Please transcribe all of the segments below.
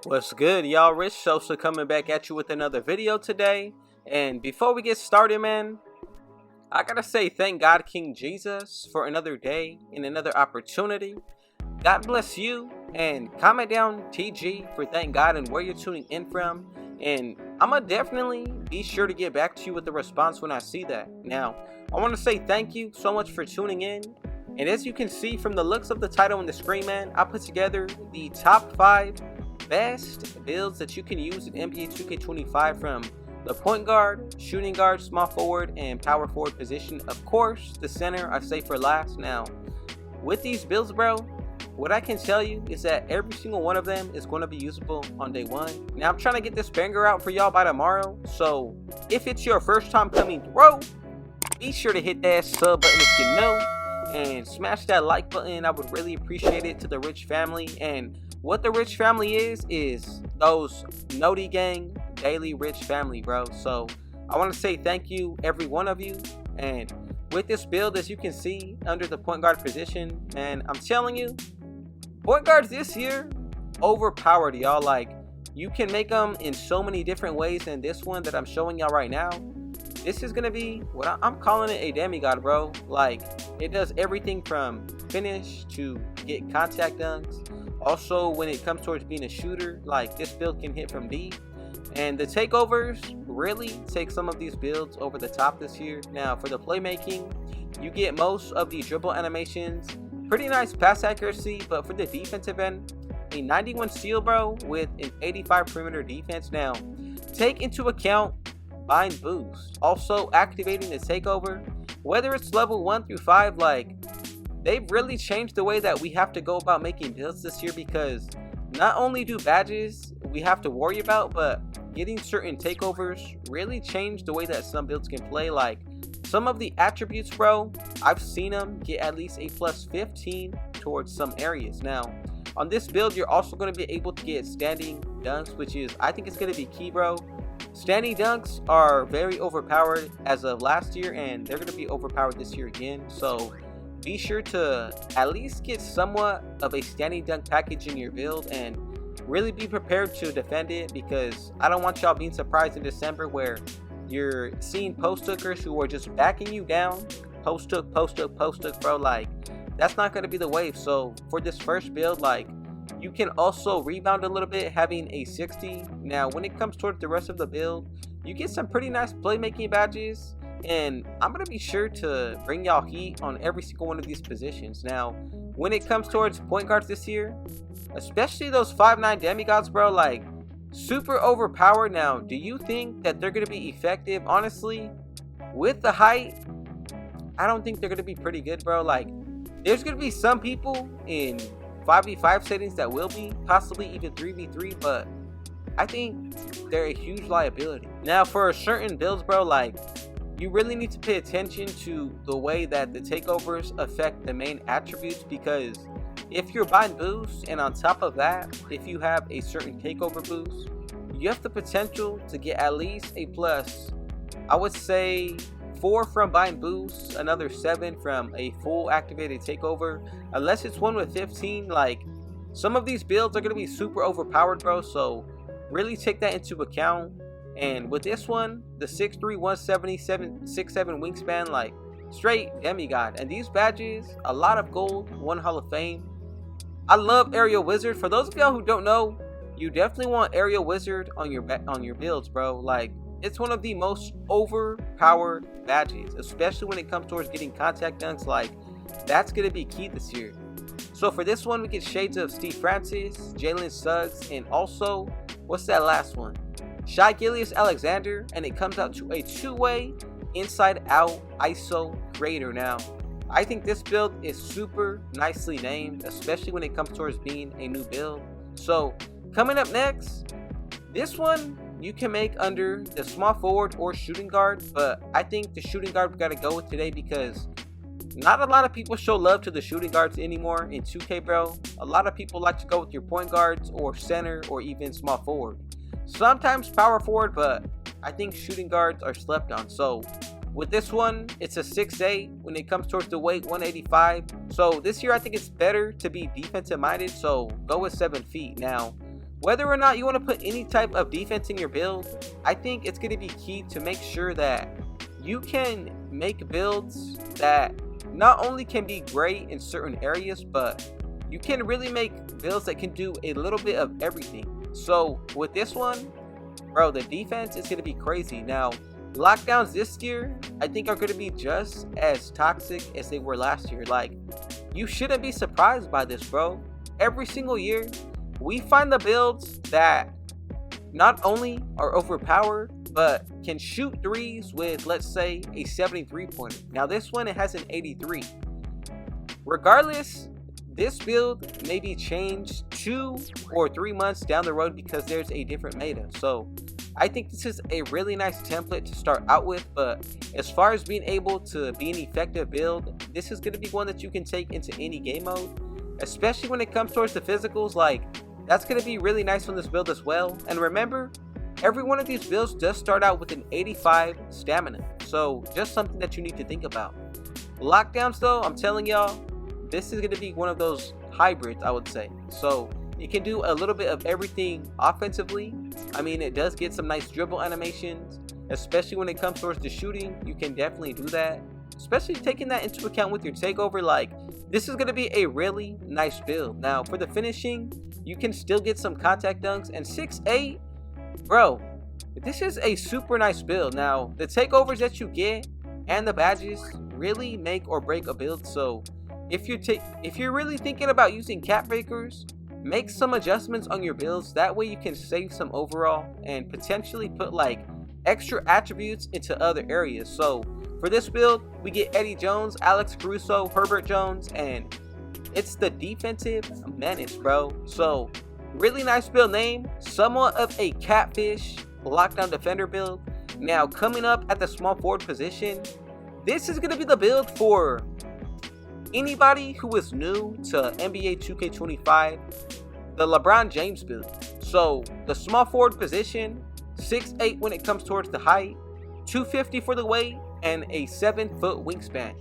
What's good, y'all? Rich Sosa coming back at you with another video today. And before we get started, man, I gotta say thank God, King Jesus, for another day and another opportunity. God bless you, and comment down TG for thank God and where you're tuning in from. And I'ma definitely be sure to get back to you with the response when I see that. Now, I want to say thank you so much for tuning in. And as you can see from the looks of the title on the screen, man, I put together the top 5 best builds that you can use in NBA 2K25 from the point guard, shooting guard, small forward, and power forward position. Of course, the center I say for last. Now, with these builds, bro, what I can tell you is that every single one of them is going to be usable on day 1. Now, I'm trying to get this banger out for y'all by tomorrow. So, if it's your first time coming through, be sure to hit that sub button if you know, and smash that like button. I would really appreciate it to the Rich family. And what the Rich family is those Noti Gang Daily Rich family, bro. So I want to say thank you, every one of you. And with this build, as you can see under the point guard position, and I'm telling you, point guards this year overpowered, y'all. Like, you can make them in so many different ways, and this one that I'm showing y'all right now, this is gonna be what I'm calling it, a demigod, bro. Like, it does everything from finish to get contact dunks. Also, when it comes towards being a shooter, like, this build can hit from deep. And the takeovers really take some of these builds over the top this year. Now, for the playmaking, you get most of the dribble animations, pretty nice pass accuracy, but for the defensive end, a 91 steal, bro, with an 85 perimeter defense. Now, take into account bind boost, also activating the takeover, whether it's level 1 through 5. Like, they've really changed the way that we have to go about making builds this year, because not only do badges we have to worry about, but getting certain takeovers really changed the way that some builds can play. Like, some of the attributes, bro, I've seen them get at least a plus 15 towards some areas. Now, on this build, you're also going to be able to get standing dunks, which is, I think it's going to be key, bro. Standing dunks are very overpowered as of last year, and they're going to be overpowered this year again. So be sure to at least get somewhat of a standing dunk package in your build, and really be prepared to defend it, because I don't want y'all being surprised in December where you're seeing post hookers who are just backing you down. Post hook, bro. Like, that's not going to be the wave. So for this first build, like, you can also rebound a little bit, having a 60. Now, when it comes towards the rest of the build, you get some pretty nice playmaking badges, and I'm going to be sure to bring y'all heat on every single one of these positions. Now, when it comes towards point guards this year, especially those 5'9 demigods, bro, like, super overpowered. Now, do you think that they're going to be effective? Honestly, with the height, I don't think they're going to be pretty good, bro. Like, there's going to be some people in 5v5 settings that will be, possibly even 3v3, but I think they're a huge liability. Now, for certain builds, bro, like, you really need to pay attention to the way that the takeovers affect the main attributes, because if you're bind boost, and on top of that, if you have a certain takeover boost, you have the potential to get at least a plus, I would say, 4 from bind boost, another 7 from a full activated takeover, unless it's one with 15. Like, some of these builds are going to be super overpowered, bro, so really take that into account. And with this one, the 6'3", 177, 6'7" wingspan, like, straight demigod. And these badges, a lot of gold, 1 Hall of Fame. I love Aerial Wizard. For those of y'all who don't know, you definitely want Aerial Wizard on your builds, bro. Like, it's one of the most overpowered badges, especially when it comes towards getting contact dunks. Like, that's going to be key this year. So for this one, we get shades of Steve Francis, Jalen Suggs, and also, what's that last one? Shai Gilgeous-Alexander, and it comes out to a 2-way inside-out ISO creator. Now, I think this build is super nicely named, especially when it comes towards being a new build. So, coming up next, this one you can make under the small forward or shooting guard, but I think the shooting guard we got to go with today, because not a lot of people show love to the shooting guards anymore in 2K, bro. A lot of people like to go with your point guards or center or even small forward. Sometimes power forward, but I think shooting guards are slept on. So with this one, it's a 6'8". When it comes towards the weight, 185. So this year, I think it's better to be defensive minded. So go with 7 feet. Now, Whether or not you want to put any type of defense in your build, I think it's going to be key to make sure that you can make builds that not only can be great in certain areas, but you can really make builds that can do a little bit of everything. So with this one, bro, the defense is going to be crazy. Now, lockdowns this year, I think, are going to be just as toxic as they were last year. Like, you shouldn't be surprised by this, bro. Every single year, we find the builds that not only are overpowered, but can shoot threes with, let's say, a 73 pointer. Now this one, it has an 83. Regardless, this build may be changed 2 or 3 months down the road because there's a different meta. So I think this is a really nice template to start out with, but as far as being able to be an effective build, this is going to be one that you can take into any game mode, especially when it comes towards the physicals. Like, that's going to be really nice on this build as well. And remember, every one of these builds does start out with an 85 stamina, so just something that you need to think about. Lockdowns though, I'm telling y'all, this is going to be one of those hybrids, I would say. So it can do a little bit of everything offensively. I mean, it does get some nice dribble animations, especially when it comes towards the shooting. You can definitely do that, especially taking that into account with your takeover. Like, this is going to be a really nice build. Now for the finishing, you can still get some contact dunks, and 6'8", bro, this is a super nice build. Now the takeovers that you get and the badges really make or break a build. So if you're really thinking about using cap breakers, make some adjustments on your builds. That way you can save some overall and potentially put like extra attributes into other areas. So for this build, we get Eddie Jones, Alex Caruso, Herbert Jones, and it's the defensive menace, bro. So really nice build name, somewhat of a catfish lockdown defender build. Now coming up at the small forward position, this is going to be the build for anybody who is new to NBA 2K25, the LeBron James build. So the small forward position, 6'8" when it comes towards the height, 250 for the weight, and a 7-foot wingspan.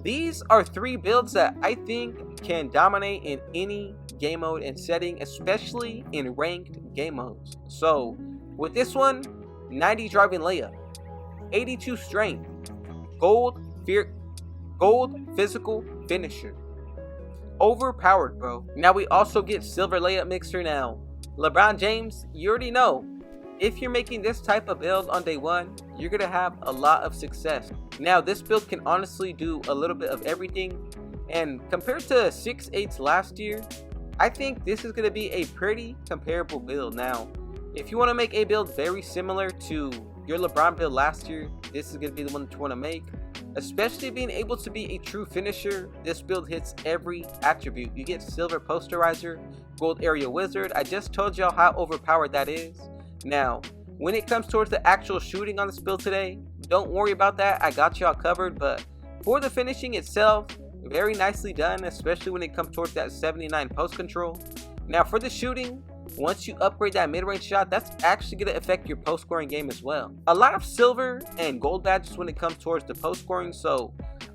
These are 3 builds that I think can dominate in any game mode and setting, especially in ranked game modes. So with this one, 90 driving layup, 82 strength, gold physical finisher, overpowered, bro. Now we also get silver layup mixer. Now LeBron James, you already know, if you're making this type of build on day one, you're gonna have a lot of success. Now this build can honestly do a little bit of everything, and compared to 6'8" last year, I think this is gonna be a pretty comparable build. Now if you want to make a build very similar to your LeBron build last year, this is gonna be the one that you want to make. Especially being able to be a true finisher, this build hits every attribute. You get silver posterizer, gold area wizard. I just told y'all how overpowered that is. Now when it comes towards the actual shooting on this build today, don't worry about that, I got y'all covered. But for the finishing itself, very nicely done, especially when it comes towards that 79 post control. Now for the shooting, once you upgrade that mid-range shot, that's actually going to affect your post scoring game as well. A lot of silver and gold badges when it comes towards the post scoring. So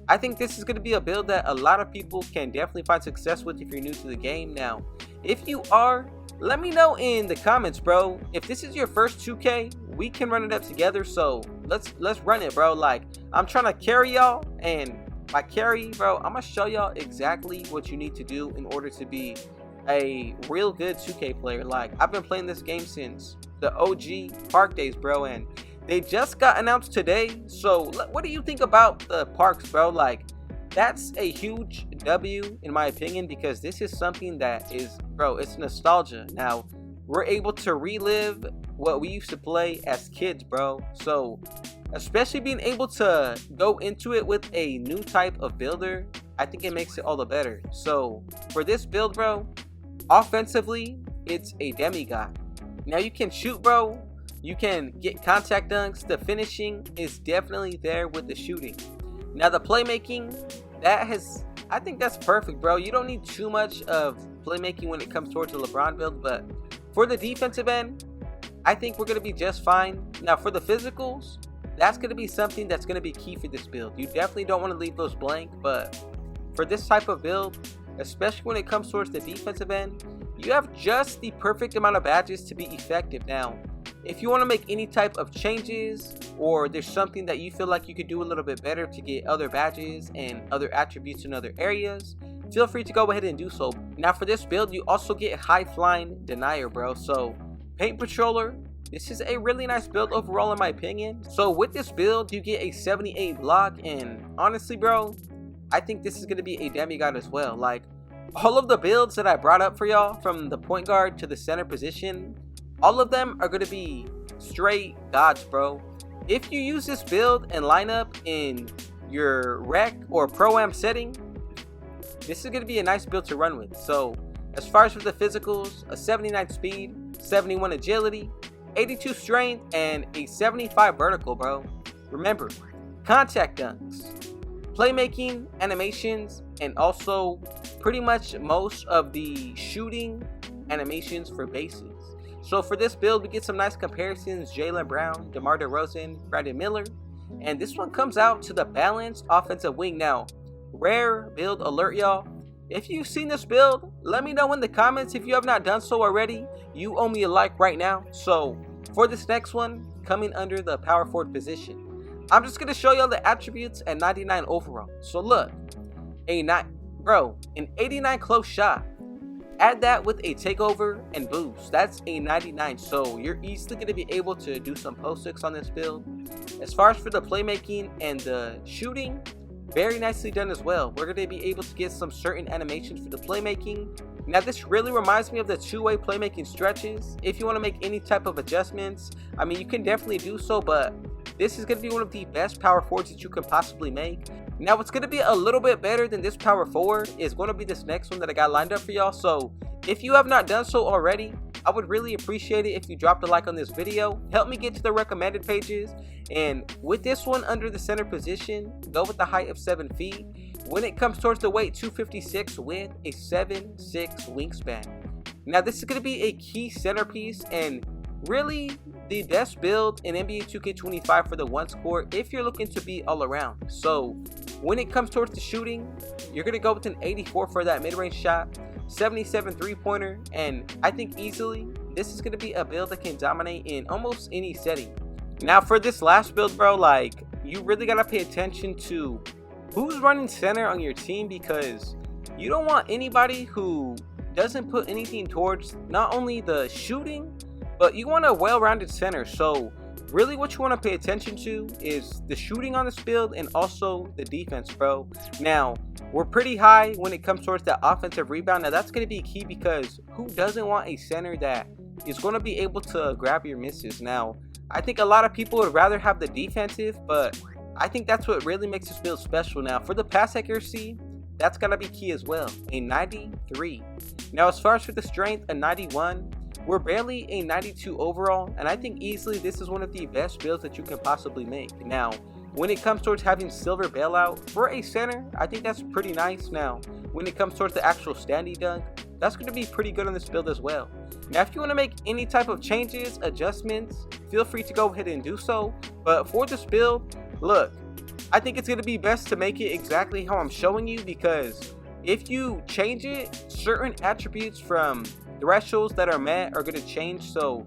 I think this is going to be a build that a lot of people can definitely find success with if you're new to the game. Now if you are, let me know in the comments, bro. If this is your first 2K, we can run it up together. So let's run it, bro. Like, I'm trying to carry y'all, and by carry, bro, I'm gonna show y'all exactly what you need to do in order to be a real good 2K player. Like, I've been playing this game since the OG park days, bro, and they just got announced today. So what do you think about the parks, bro? Like, that's a huge W in my opinion, because this is something that is, bro, it's nostalgia. Now we're able to relive what we used to play as kids, bro. So especially being able to go into it with a new type of builder, I think it makes it all the better. So for this build, bro, offensively, it's a demigod. Now you can shoot, bro. You can get contact dunks. The finishing is definitely there with the shooting. Now the playmaking, I think that's perfect, bro. You don't need too much of playmaking when it comes towards the LeBron build, but for the defensive end, I think we're going to be just fine. Now for the physicals, that's going to be something that's going to be key for this build. You definitely don't want to leave those blank, but for this type of build, especially when it comes towards the defensive end, you have just the perfect amount of badges to be effective. Now, if you want to make any type of changes, or there's something that you feel like you could do a little bit better to get other badges and other attributes in other areas, feel free to go ahead and do so. Now for this build, you also get High Flying Denier, bro. So Paint Patroller, this is a really nice build overall in my opinion. So with this build, you get a 78 block, and honestly, bro, I think this is going to be a demigod as well. Like, all of the builds that I brought up for y'all, from the point guard to the center position, all of them are going to be straight gods, bro. If you use this build and lineup in your rec or pro-am setting, this is going to be a nice build to run with. So as far as for the physicals, a 79 speed, 71 agility, 82 strength, and a 75 vertical, bro. Remember, contact dunks, playmaking, animations, and also pretty much most of the shooting animations for bases. So for this build, we get some nice comparisons: Jaylen Brown, DeMar DeRozan, Brandon Miller, and this one comes out to the balanced offensive wing. Now, rare build alert, y'all. If you've seen this build, let me know in the comments. If you have not done so already, you owe me a like right now. So for this next one, coming under the power forward position, I'm just gonna show y'all the attributes at 99 overall. So look, an 89 close shot. Add that with a takeover and boost. That's a 99. So you're easily going to be able to do some post-icks on this build. As far as for the playmaking and the shooting, very nicely done as well. We're going to be able to get some certain animations for the playmaking. Now this really reminds me of the two-way playmaking stretches. If you want to make any type of adjustments, I mean, you can definitely do so, but this is going to be one of the best power forwards that you can possibly make. Now what's going to be a little bit better than this power forward is going to be this next one that I got lined up for y'all. So if you have not done so already, I would really appreciate it if you dropped a like on this video. Help me get to the recommended pages. And with this one under the center position, go with the height of 7 feet. When it comes towards the weight, 256 with a 7'6" wingspan. Now this is going to be a key centerpiece and really the best build in NBA 2K25 for the one score if you're looking to be all around. So when it comes towards the shooting, you're going to go with an 84 for that mid-range shot, 77 three-pointer, and I think easily this is going to be a build that can dominate in almost any setting. Now for this last build, bro, like, you really got to pay attention to who's running center on your team, because you don't want anybody who doesn't put anything towards not only the shooting, but you want a well-rounded center. So really what you want to pay attention to is the shooting on this build and also the defense, bro. Now we're pretty high when it comes towards that offensive rebound. Now that's going to be key, because who doesn't want a center that is going to be able to grab your misses? Now I think a lot of people would rather have the defensive, but I think that's what really makes this build special. Now for the pass accuracy, that's going to be key as well, a 93. Now as far as for the strength, a 91. We're barely a 92 overall, and I think easily this is one of the best builds that you can possibly make. Now, when it comes towards having silver bailout for a center, I think that's pretty nice. Now, when it comes towards the actual standing dunk, that's going to be pretty good on this build as well. Now, if you want to make any type of changes, adjustments, feel free to go ahead and do so. But for this build, look, I think it's going to be best to make it exactly how I'm showing you, because if you change it, certain attributes from thresholds that are met are going to change. So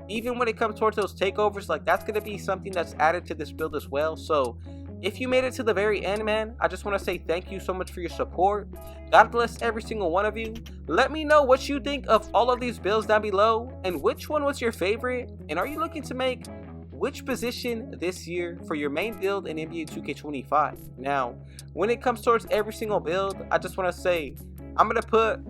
even when it comes towards those takeovers, like, that's going to be something that's added to this build as well. So if you made it to the very end, man, I just want to say thank you so much for your support. God bless every single one of you. Let me know what you think of all of these builds down below, and which one was your favorite, and are you looking to make which position this year for your main build in NBA 2K25. Now when it comes towards every single build, I just want to say I'm going to put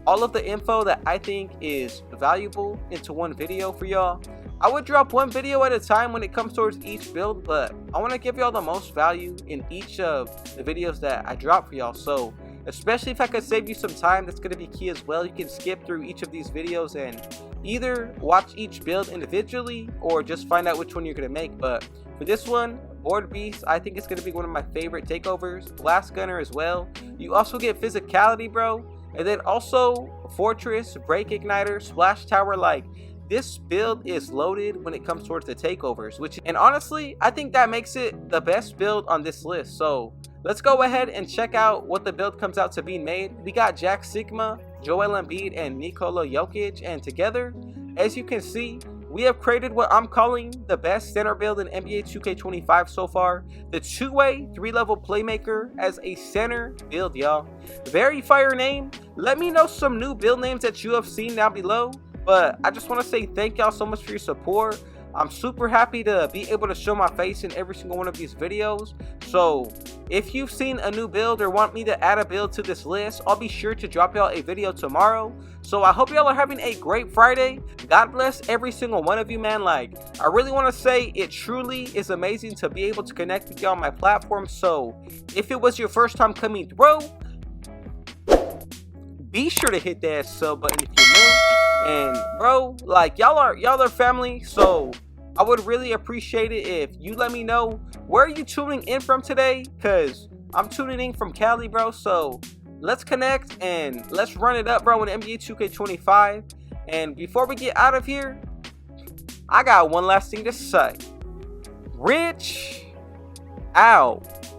all of the info that I think is valuable into one video for y'all. I would drop one video at a time when it comes towards each build, but I want to give y'all the most value in each of the videos that I drop for y'all. So especially if I could save you some time, that's going to be key as well. You can skip through each of these videos and either watch each build individually or just find out which one you're going to make. But for this one, Board Beast, I think it's going to be one of my favorite takeovers. Blast Gunner as well. You also get physicality, bro. And then also Fortress, Break Igniter, Splash Tower. Like, this build is loaded when it comes towards the takeovers, and honestly I think that makes it the best build on this list. So let's go ahead and check out what the build comes out to be made. We got Jack Sigma, Joel Embiid, and Nikola Jokic, and together, as you can see, we have created what I'm calling the best center build in NBA 2K25 so far. The two-way, 3-level playmaker as a center build, y'all. Very fire name. Let me know some new build names that you have seen down below. But I just want to say thank y'all so much for your support. I'm super happy to be able to show my face in every single one of these videos. So if you've seen a new build or want me to add a build to this list, I'll be sure to drop y'all a video tomorrow. So I hope y'all are having a great Friday. God bless every single one of you, man. Like, I really want to say it truly is amazing to be able to connect with y'all on my platform. So if it was your first time coming through, be sure to hit that sub button if you're new. And bro, like, y'all are family, so I would really appreciate it if you let me know where are you tuning in from today, because I'm tuning in from Cali, bro. So let's connect and let's run it up, bro, in NBA 2K25. And before we get out of here, I got one last thing to say. Rich out.